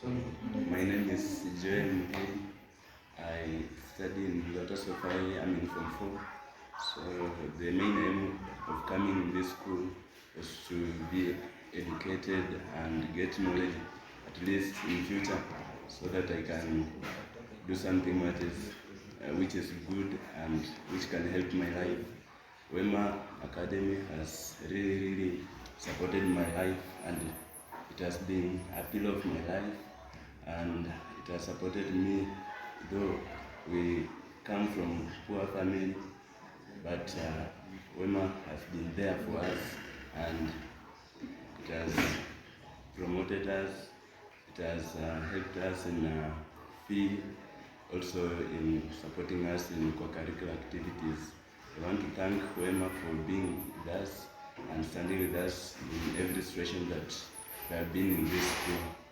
My name is Joel Muhedi. I study in Lotus of I am in Form 4. So the main aim of coming in this school was to be educated and get knowledge, at least in future, so that I can do something which is good and which can help my life. Wema Academy has really supported my life, and it has been a pillar of my life, and it has supported me, though we come from poor family, but Wema has been there for us, and it has promoted us, it has helped us in fee, also in supporting us in co-curricular activities. I want to thank Wema for being with us and standing with us in every situation that we have been in this school.